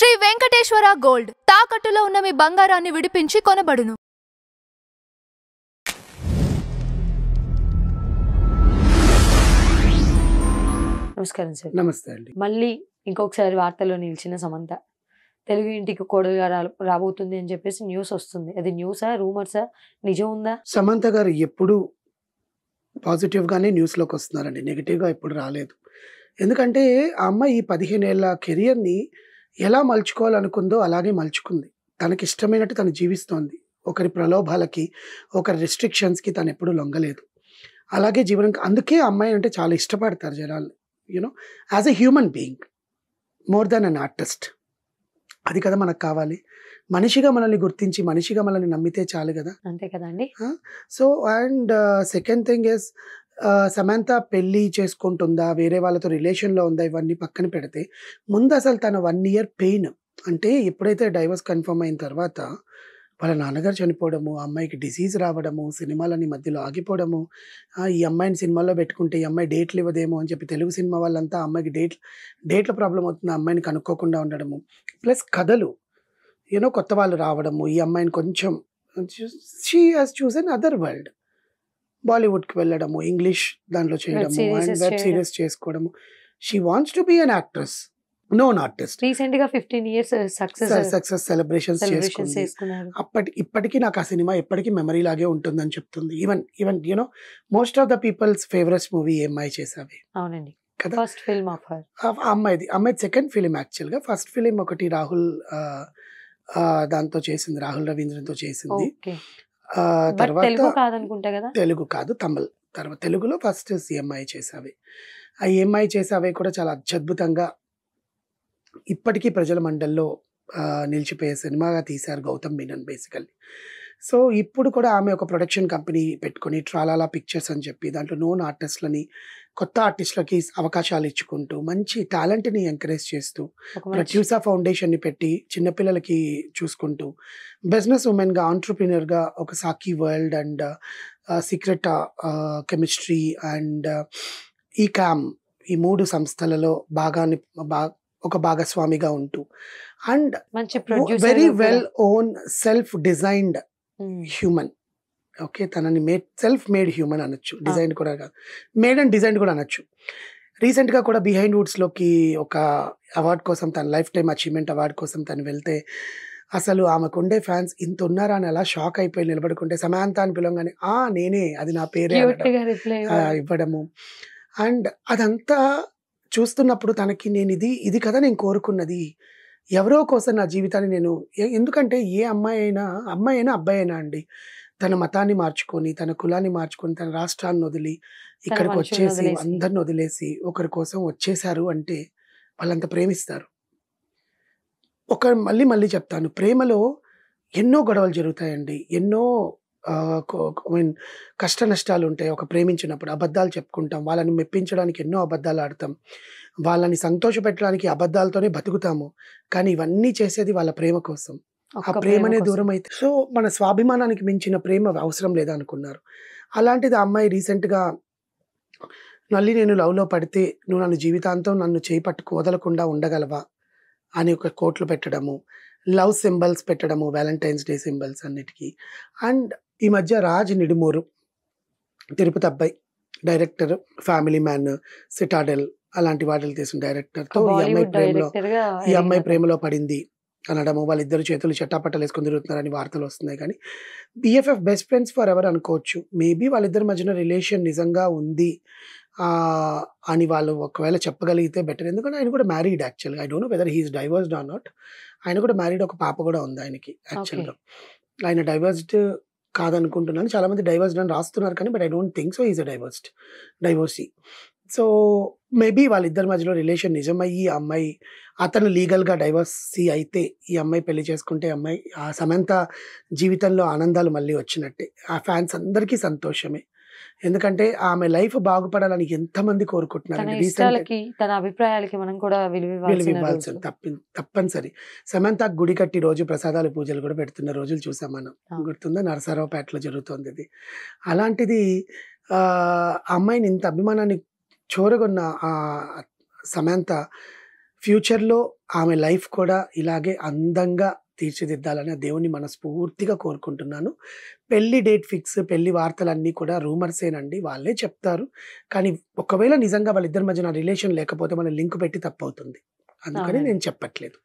Shri Venkateswara gold తాకట్టులో ఉన్న మీ బంగారాన్ని విడిపించి కొనబడును. నమస్కారం సార్. నమస్తే అండి. మళ్ళీ ఇంకొకసారి వార్తల్లో నిలిచిన సమంత తెలుగు ఇంటికి కోడలుగా రాబోతుంది అని చెప్పేసి న్యూస్ వస్తుంది. అది న్యూసా, రూమర్సా, నిజం ఉందా? సమంత గారు ఎప్పుడు పాజిటివ్ గానే న్యూస్ లోకి వస్తున్నారండి, నెగిటివ్ గా ఎప్పుడు రాలేదు. ఎందుకంటే ఆ అమ్మాయి ఈ 15 ఏళ్ల కెరియర్ ని ఎలా మలుచుకోవాలనుకుందో అలాగే మలుచుకుంది. తనకి ఇష్టమైనట్టు తను జీవిస్తోంది. ఒకరి ప్రలోభాలకి, ఒకరి రిస్ట్రిక్షన్స్ కి తను ఎప్పుడు లొంగలేదు. అలాగే జీవనం, అందుకే ఆ అమ్మాయి అంటే చాలా ఇష్టపడతారు జనాలు. You know, as a human being more than an artist. అది కదా మనకు కావాలి. మనిషిగా మనల్ని గుర్తించి, మనిషిగా మనల్ని నమ్మితే చాలు కదా. అంతే కదండి. So and second thing is, Samantha పెళ్ళి చేసుకుంటుందా, వేరే వాళ్ళతో రిలేషన్లో ఉందా, ఇవన్నీ పక్కన పెడితే ముందు అసలు తన 1 year పెయిన్, అంటే ఎప్పుడైతే డైవర్స్ కన్ఫర్మ్ అయిన తర్వాత వాళ్ళ నాన్నగారు చనిపోవడము, ఆ అమ్మాయికి డిసీజ్ రావడము, సినిమాలన్నీ మధ్యలో ఆగిపోవడము, ఈ అమ్మాయిని సినిమాల్లో పెట్టుకుంటే ఈ అమ్మాయి డేట్లు ఇవ్వదేమో అని చెప్పి తెలుగు సినిమా వాళ్ళంతా ఆ అమ్మాయికి డేట్ల ప్రాబ్లం అవుతుంది, ఆ అమ్మాయిని కనుక్కోకుండా ఉండడము, ప్లస్ కథలు యూనో కొత్త వాళ్ళు రావడము, ఈ అమ్మాయిని కొంచెం she has chosen other world, బాలీవుడ్కి వెళ్ళడము, ఇంగ్లీష్ దాంట్లో చేయడము అండ్ వెబ్ సిరీస్ చేసుకోవడము. She wants to be an actress, known artist. Recent గా 15 years సక్సెస్ సెలబ్రేషన్స్ చేసుకున్నారు. ఇప్పటికీ నాకు ఆ సినిమా ఎప్పటికీ మెమరీ లాగే ఉంటుందని చెప్తుంది. Even you know most of the people's favourite movie అమ్మాయి చేసావి. అవునండి కదా, ఫస్ట్ ఫిల్మ్ ఆఫ్ హర్. అమ్మాయి సెకండ్ ఫిలిం. యాక్చువల్ గా ఫస్ట్ ఫిలిం ఒకటి రాహుల్ దాంతో చేసింది, రాహుల్ రవీంద్రన్తో చేసింది. తర్వాత తెలుగు కాదు, తమిళ్. తర్వాత తెలుగులో ఫస్ట్ ఈఎంఐ చేసావి. ఆ ఈఎంఐ చేసావే కూడా చాలా అత్యద్భుతంగా ఇప్పటికీ ప్రజల మండల్లో నిలిచిపోయే సినిమాగా తీశారు గౌతమ్ మీనన్ బేసికల్లీ. సో ఇప్పుడు కూడా ఆమె ఒక ప్రొడక్షన్ కంపెనీ పెట్టుకొని ట్రాలాలా పిక్చర్స్ అని చెప్పి దాంట్లో నోన్ ఆర్టిస్ట్లని, కొత్త ఆర్టిస్టులకి అవకాశాలు ఇచ్చుకుంటూ మంచి టాలెంట్ని ఎంకరేజ్ చేస్తూ, ప్రొడ్యూసర్ ఫౌండేషన్ని పెట్టి చిన్నపిల్లలకి చూసుకుంటూ, బిజినెస్ ఉమెన్గా, ఆంట్రప్రీనర్గా ఒక సాకి world and secret chemistry and ఈ క్యామ్, ఈ 3 సంస్థలలో ఒక భాగస్వామిగా ఉంటూ and very well own self designed human. Okay, తనని సెల్ఫ్ మేడ్ హ్యూమన్ అనొచ్చు, డిజైన్ కూడా కాదు, మేడ్ అండ్ డిజైన్ కూడా అనొచ్చు. రీసెంట్గా కూడా బిహైండ్ వుడ్స్లోకి ఒక అవార్డ్ కోసం, తన లైఫ్ టైమ్ అచీవ్మెంట్ అవార్డ్ కోసం తను వెళ్తే అసలు ఆమెకుండే ఫ్యాన్స్ ఇంత ఉన్నారా అని అలా షాక్ అయిపోయి నిలబడుకుంటే, సమాంత అని పిలవగానే నేనే, అది నా పేరే ఇవ్వడము. అండ్ అదంతా చూస్తున్నప్పుడు తనకి నేను ఇది కదా నేను కోరుకున్నది, ఎవరో కోసం నా జీవితాన్ని నేను, ఎందుకంటే ఏ అమ్మాయి అయినా అబ్బాయి అయినా అండి, తన మతాన్ని మార్చుకొని, తన కులాన్ని మార్చుకొని, తన రాష్ట్రాన్ని వదిలి ఇక్కడికి వచ్చేసి అందరిని వదిలేసి ఒకరి కోసం వచ్చేసారు అంటే వాళ్ళంత ప్రేమిస్తారు. మళ్ళీ చెప్తాను, ప్రేమలో ఎన్నో గొడవలు జరుగుతాయండి, ఎన్నో కష్ట నష్టాలు ఉంటాయి. ఒక ప్రేమించినప్పుడు అబద్ధాలు చెప్పుకుంటాం, వాళ్ళని మెప్పించడానికి ఎన్నో అబద్ధాలు ఆడతాం, వాళ్ళని సంతోష పెట్టడానికి అబద్ధాలతోనే బతుకుతాము. కానీ ఇవన్నీ చేసేది వాళ్ళ ప్రేమ కోసం. ఆ ప్రేమనే దూరం అయితే సో మన స్వాభిమానానికి మించిన ప్రేమ అవసరం లేదా అనుకున్నారు. అలాంటిది ఆ అమ్మాయి రీసెంట్గా మళ్ళీ నేను లవ్లో పడితే నువ్వు నన్ను జీవితాంతం నన్ను చేపట్టుకు వదలకుండా ఉండగలవా అని ఒక కోట్లు పెట్టడము, లవ్ సింబల్స్ పెట్టడము, వ్యాలంటైన్స్ డే సింబల్స్ అన్నిటికీ. అండ్ ఈ మధ్య రాజ్ నిడుమూరు, తిరుపతి అబ్బాయి, డైరెక్టర్, ఫ్యామిలీ మ్యాన్, సిటాడెల్ అలాంటి వాటిలు తీసిన డైరెక్టర్తో ఈ అమ్మాయి ప్రేమలో పడింది అనడము, వాళ్ళిద్దరు చేతులు చట్టాపట్టలు వేసుకుని తిరుగుతున్నారని వార్తలు వస్తున్నాయి. కానీ BFF best friends for ever అనుకోవచ్చు. మేబీ వాళ్ళిద్దరి మధ్యన రిలేషన్ నిజంగా ఉంది అని వాళ్ళు ఒకవేళ చెప్పగలిగితే బెటర్. ఎందుకంటే ఆయన కూడా మ్యారీడ్ యాక్చువల్గా. I don't know whether he is divorced or not. ఆయన కూడా మ్యారీడ్, ఒక పాప కూడా ఉంది ఆయనకి. యాక్చువల్గా ఆయన డైవర్స్డ్ కాదనుకుంటున్నాను, చాలా మంది డైవర్స్డ్ అని రాస్తున్నారు కానీ but I don't think so, is a divorcee. So maybe వాళ్ళిద్దరి మధ్యలో రిలేషన్ నిజమయ్యి అమ్మాయి, అతను లీగల్గా డైవర్సీ అయితే ఈ అమ్మాయి పెళ్లి చేసుకుంటే అమ్మాయి, ఆ సమంత జీవితంలో ఆనందాలు మళ్ళీ వచ్చినట్టే. ఆ ఫ్యాన్స్ అందరికీ సంతోషమే, ఎందుకంటే ఆమె లైఫ్ బాగుపడాలని ఎంతమంది కోరుకుంటున్నారు. తన అభిప్రాయాలకి మనం కూడా విలువివ్వాల్సింది తప్పనిసరి. సమంత గుడి కట్టి రోజు ప్రసాదాలు పూజలు కూడా పెడుతున్న రోజులు చూసాం మనం, గుర్తుందా? నరసరావుపేటలో జరుగుతుంది ఇది. అలాంటిది అమ్మాయిని ఇంత అభిమానాన్ని చూరగొన్న సమంత ఫ్యూచర్లో ఆమె లైఫ్ కూడా ఇలాగే అందంగా తీర్చిదిద్దాలని ఆ దేవుని మనస్ఫూర్తిగా కోరుకుంటున్నాను. పెళ్లి డేట్ ఫిక్స్, పెళ్లి వార్తలన్నీ కూడా రూమర్సేనండి, వాళ్ళే చెప్తారు. కానీ ఒకవేళ నిజంగా వాళ్ళిద్దరి మధ్యన రిలేషన్ లేకపోతే మన లింక్ పెట్టి తప్పవుతుంది. అందుకని అవునండి. నేను చెప్పట్లేదు.